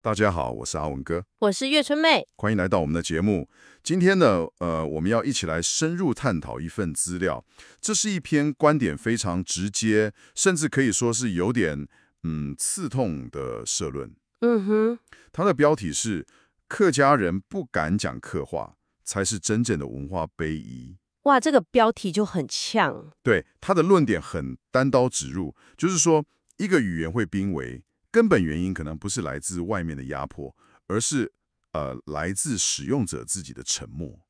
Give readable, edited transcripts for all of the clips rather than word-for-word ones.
大家好，我是阿文哥，我是月春妹。欢迎来到我们的节目。今天呢，我们要一起来深入探讨一份资料。这是一篇观点非常直接，甚至可以说是有点刺痛的社论。嗯哼，它的标题是“客家人不敢讲客话，才是真正的文化悲移”。哇，这个标题就很呛。对，他的论点很单刀直入，就是说一个语言会濒危，根本原因可能不是来自外面的压迫，而是来自使用者自己的沉默。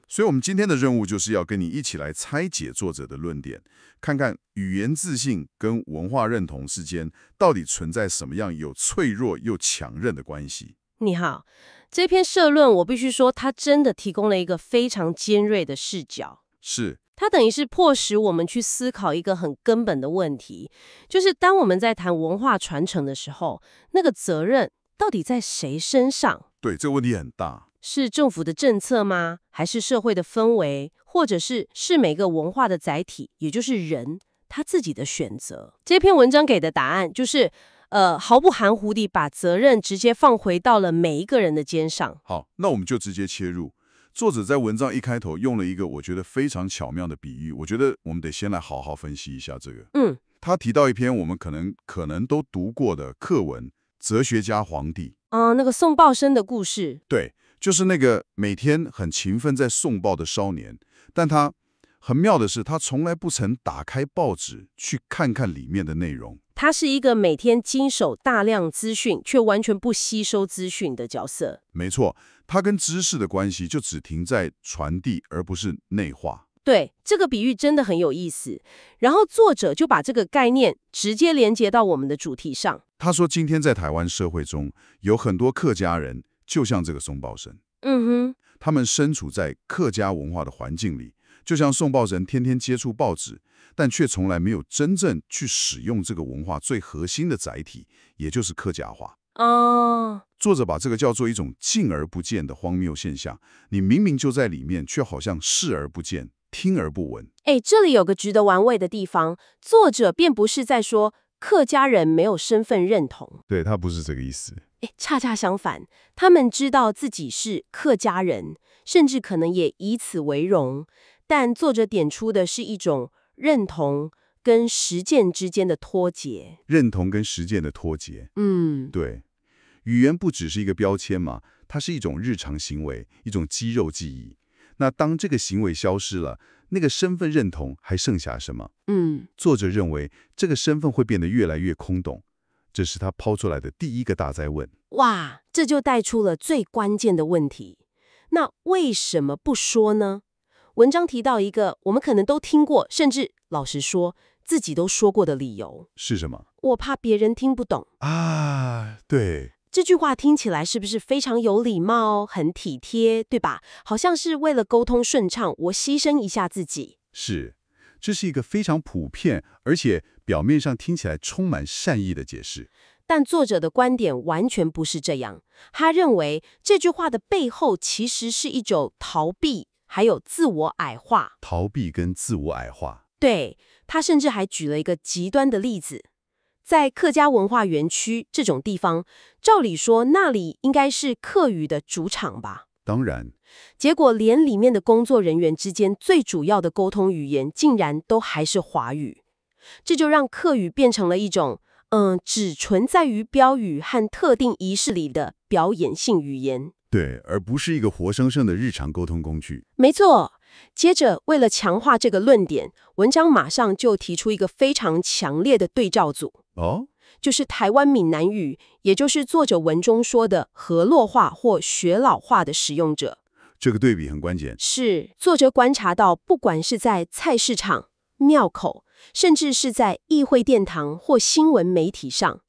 所以，我们今天的任务就是要跟你一起来拆解作者的论点，看看语言自信跟文化认同之间到底存在什么样有脆弱又强韧的关系。你好，这篇社论我必须说，它真的提供了一个非常尖锐的视角。是，它等于是迫使我们去思考一个很根本的问题，就是当我们在谈文化传承的时候，那个责任到底在谁身上？对，这个问题很大。是政府的政策吗？还是社会的氛围？或者是每个文化的载体，也就是人他自己的选择？这篇文章给的答案就是，毫不含糊地把责任直接放回到了每一个人的肩上。好，那我们就直接切入。作者在文章一开头用了一个我觉得非常巧妙的比喻，我觉得我们得先来好好分析一下这个。他提到一篇我们可能都读过的课文《哲学家皇帝》。那个宋报生的故事。对，就是那个每天很勤奋在送报的少年，但他很妙的是，他从来不曾打开报纸去看看里面的内容。他是一个每天经手大量资讯，却完全不吸收资讯的角色。没错，他跟知识的关系就只停在传递，而不是内化。对，这个比喻真的很有意思。然后作者就把这个概念直接连接到我们的主题上。他说，今天在台湾社会中，有很多客家人，就像这个宋报生，他们身处在客家文化的环境里，就像宋报生天天接触报纸，但却从来没有真正去使用这个文化最核心的载体，也就是客家话。作者把这个叫做一种敬而不见的荒谬现象，你明明就在里面，却好像视而不见，听而不闻。这里有个值得玩味的地方，作者便不是在说客家人没有身份认同，对，他不是这个意思。恰恰相反，他们知道自己是客家人，甚至可能也以此为荣。但作者点出的是一种认同跟实践之间的脱节。认同跟实践的脱节。对，语言不只是一个标签嘛，它是一种日常行为，一种肌肉记忆。那当这个行为消失了，那个身份认同还剩下什么？作者认为这个身份会变得越来越空洞，这是他抛出来的第一个大哉问。哇，这就带出了最关键的问题。那为什么不说呢？文章提到一个我们可能都听过，甚至老实说自己都说过的理由。是什么？我怕别人听不懂啊，对。这句话听起来是不是非常有礼貌、很体贴，对吧？好像是为了沟通顺畅，我牺牲一下自己。是，这是一个非常普遍，而且表面上听起来充满善意的解释。但作者的观点完全不是这样。他认为这句话的背后其实是一种逃避，还有自我矮化。逃避跟自我矮化。对，他甚至还举了一个极端的例子。在客家文化园区这种地方，照理说那里应该是客语的主场吧？当然。结果连里面的工作人员之间最主要的沟通语言竟然都还是华语，这就让客语变成了一种只存在于标语和特定仪式里的表演性语言。对，而不是一个活生生的日常沟通工具。没错。接着，为了强化这个论点，文章马上就提出一个非常强烈的对照组。就是台湾闽南语，也就是作者文中说的河洛话或学老话的使用者。这个对比很关键。是，作者观察到，不管是在菜市场、庙口，甚至是在议会殿堂或新闻媒体上，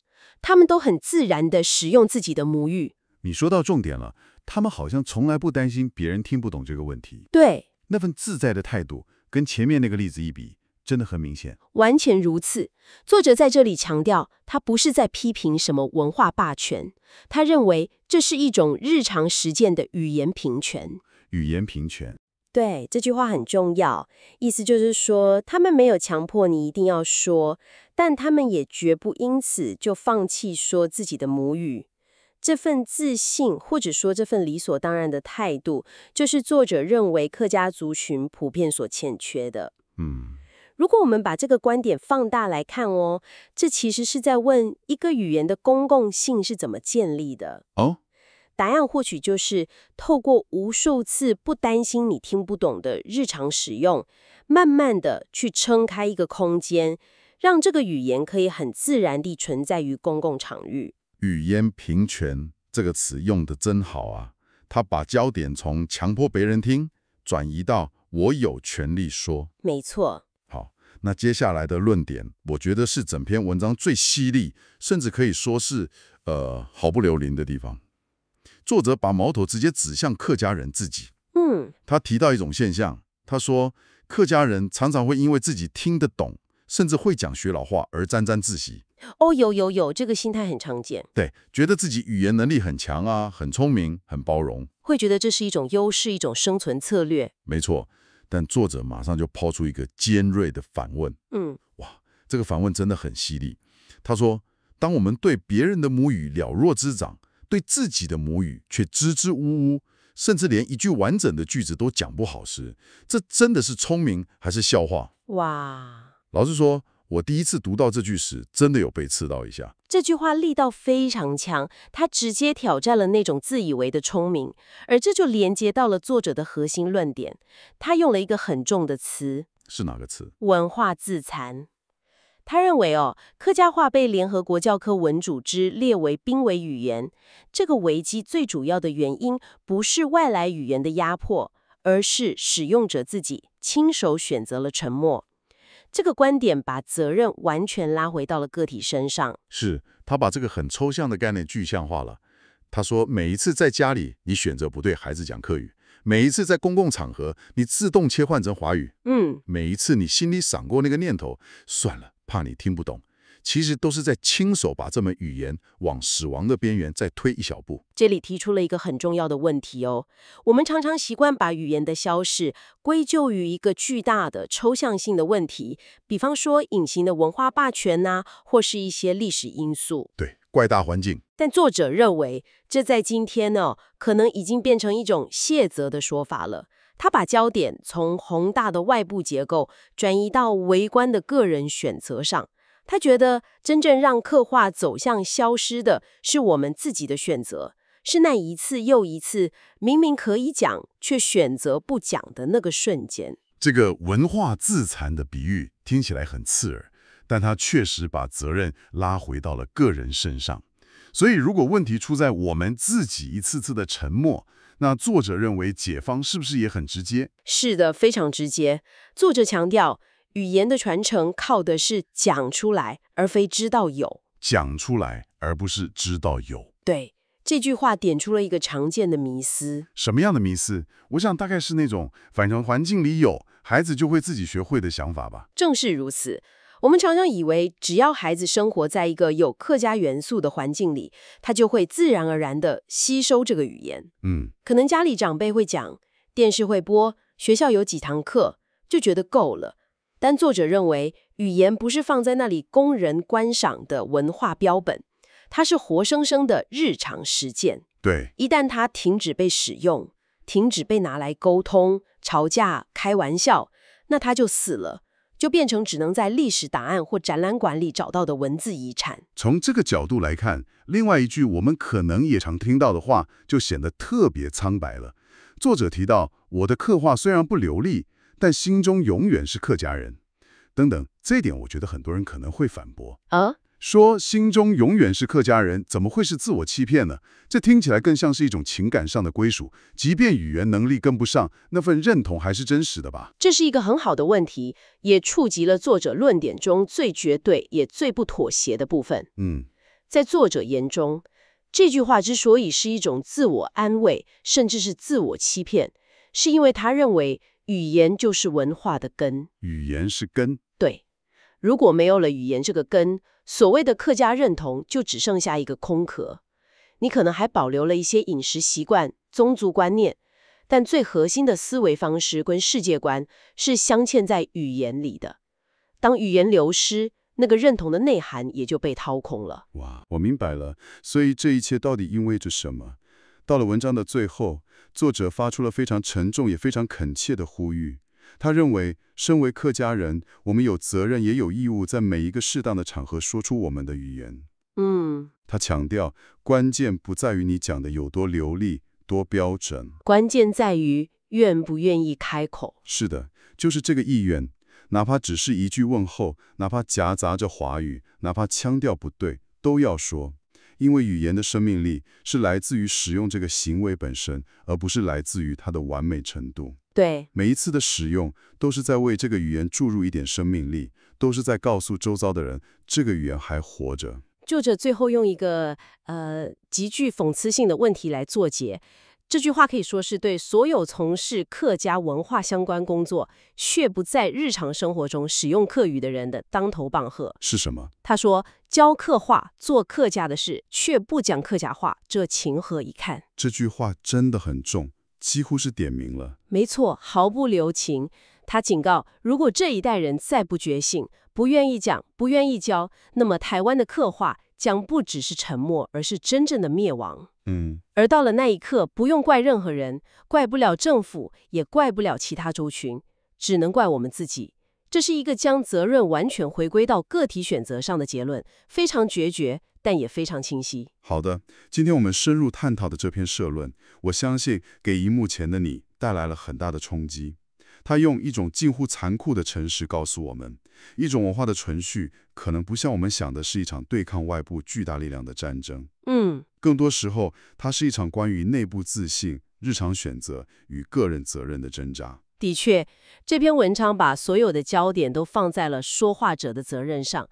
他们都很自然地使用自己的母语。你说到重点了，他们好像从来不担心别人听不懂这个问题。对，那份自在的态度，跟前面那个例子一比，真的很明显。完全如此。作者在这里强调，他不是在批评什么文化霸权，他认为这是一种日常实践的语言平权。语言平权。对，这句话很重要，意思就是说，他们没有强迫你一定要说，但他们也绝不因此就放弃说自己的母语。这份自信，或者说这份理所当然的态度，就是作者认为客家族群普遍所欠缺的。如果我们把这个观点放大来看哦，这其实是在问一个语言的公共性是怎么建立的。答案或许就是透过无数次不担心你听不懂的日常使用，慢慢的去撑开一个空间，让这个语言可以很自然地存在于公共场域。语言平权这个词用得真好啊，他把焦点从强迫别人听，转移到我有权利说。没错。好，那接下来的论点，我觉得是整篇文章最犀利，甚至可以说是毫不留情的地方。作者把矛头直接指向客家人自己。他提到一种现象，他说客家人常常会因为自己听得懂，甚至会讲学老话而沾沾自喜。有，这个心态很常见。对，觉得自己语言能力很强啊，很聪明，很包容，会觉得这是一种优势，一种生存策略。没错，但作者马上就抛出一个尖锐的反问。哇，这个反问真的很犀利。他说，当我们对别人的母语了若指掌，对自己的母语却支支吾吾，甚至连一句完整的句子都讲不好时，这真的是聪明还是笑话？哇！老实说，我第一次读到这句时，真的有被刺到一下。这句话力道非常强，它直接挑战了那种自以为的聪明，而这就连接到了作者的核心论点。他用了一个很重的词，是哪个词？文化自残。他认为客家话被联合国教科文组织列为濒危语言，这个危机最主要的原因不是外来语言的压迫，而是使用者自己亲手选择了沉默。这个观点把责任完全拉回到了个体身上。是，他把这个很抽象的概念具象化了。他说，每一次在家里你选择不对孩子讲客语，每一次在公共场合你自动切换成华语，每一次你心里闪过那个念头，算了，怕你听不懂，其实都是在亲手把这门语言往死亡的边缘再推一小步。这里提出了一个很重要的问题我们常常习惯把语言的消逝归咎于一个巨大的抽象性的问题，比方说隐形的文化霸权或是一些历史因素。对，怪大环境。但作者认为，这在今天可能已经变成一种卸责的说法了。他把焦点从宏大的外部结构转移到微观的个人选择上。他觉得真正让客话走向消失的是我们自己的选择，是那一次又一次明明可以讲却选择不讲的那个瞬间。这个文化自残的比喻听起来很刺耳，但他确实把责任拉回到了个人身上。所以如果问题出在我们自己一次次的沉默，那作者认为解方是不是也很直接？是的，非常直接。作者强调，语言的传承靠的是讲出来，而非知道有。讲出来，而不是知道有。对，这句话点出了一个常见的迷思。什么样的迷思？我想大概是那种反正环境里有，孩子就会自己学会的想法吧。正是如此。我们常常以为，只要孩子生活在一个有客家元素的环境里，他就会自然而然地吸收这个语言。可能家里长辈会讲，电视会播，学校有几堂课，就觉得够了。但作者认为，语言不是放在那里供人观赏的文化标本，它是活生生的日常实践。对，一旦它停止被使用，停止被拿来沟通、吵架、开玩笑，那它就死了。就变成只能在历史档案或展览馆里找到的文字遗产。从这个角度来看，另外一句我们可能也常听到的话，就显得特别苍白了。作者提到，我的客话虽然不流利，但心中永远是客家人，等等，这一点我觉得很多人可能会反驳。说心中永远是客家人，怎么会是自我欺骗呢？这听起来更像是一种情感上的归属，即便语言能力跟不上，那份认同还是真实的吧？这是一个很好的问题，也触及了作者论点中最绝对也最不妥协的部分。在作者眼中，这句话之所以是一种自我安慰，甚至是自我欺骗，是因为他认为语言就是文化的根。语言是根。对，如果没有了语言这个根，所谓的客家认同就只剩下一个空壳。你可能还保留了一些饮食习惯、宗族观念，但最核心的思维方式跟世界观是镶嵌在语言里的。当语言流失，那个认同的内涵也就被掏空了。哇，我明白了。所以这一切到底意味着什么？到了文章的最后，作者发出了非常沉重也非常恳切的呼吁。他认为，身为客家人，我们有责任也有义务在每一个适当的场合说出我们的语言。他强调，关键不在于你讲的有多流利、多标准，关键在于愿不愿意开口。是的，就是这个意愿，哪怕只是一句问候，哪怕夹杂着华语，哪怕腔调不对，都要说。因为语言的生命力是来自于使用这个行为本身，而不是来自于它的完美程度。对，每一次的使用都是在为这个语言注入一点生命力，都是在告诉周遭的人，这个语言还活着。作者最后用一个极具讽刺性的问题来作结。这句话可以说是对所有从事客家文化相关工作却不在日常生活中使用客语的人的当头棒喝。是什么？他说：“教客话，做客家的事，却不讲客家话，这情何以堪？”这句话真的很重，几乎是点名了。没错，毫不留情。他警告，如果这一代人再不觉醒，不愿意讲，不愿意教，那么台湾的客话将不只是沉默，而是真正的灭亡。而到了那一刻，不用怪任何人，怪不了政府，也怪不了其他族群，只能怪我们自己。这是一个将责任完全回归到个体选择上的结论，非常决绝，但也非常清晰。好的，今天我们深入探讨的这篇社论，我相信给荧幕前的你带来了很大的冲击。他用一种近乎残酷的诚实告诉我们，一种文化的存续可能不像我们想的是一场对抗外部巨大力量的战争。更多时候，它是一场关于内部自信、日常选择与个人责任的挣扎。的确，这篇文章把所有的焦点都放在了说话者的责任上，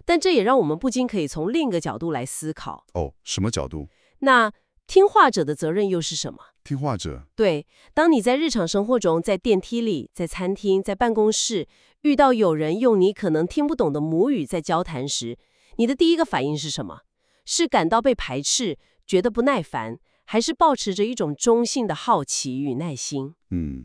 但这也让我们不禁可以从另一个角度来思考。什么角度？那听话者的责任又是什么？听话者？对，当你在日常生活中，在电梯里、在餐厅、在办公室，遇到有人用你可能听不懂的母语在交谈时，你的第一个反应是什么？是感到被排斥，觉得不耐烦，还是抱持着一种中性的好奇与耐心？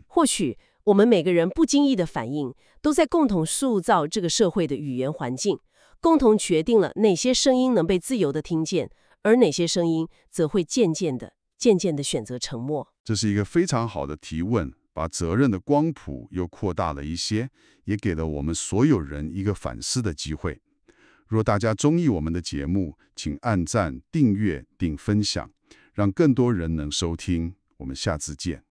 或许我们每个人不经意的反应，都在共同塑造这个社会的语言环境，共同决定了哪些声音能被自由的听见，而哪些声音则会渐渐的选择沉默。这是一个非常好的提问，把责任的光谱又扩大了一些，也给了我们所有人一个反思的机会。若大家中意我们的节目，请按赞、订阅并分享，让更多人能收听。我们下次见。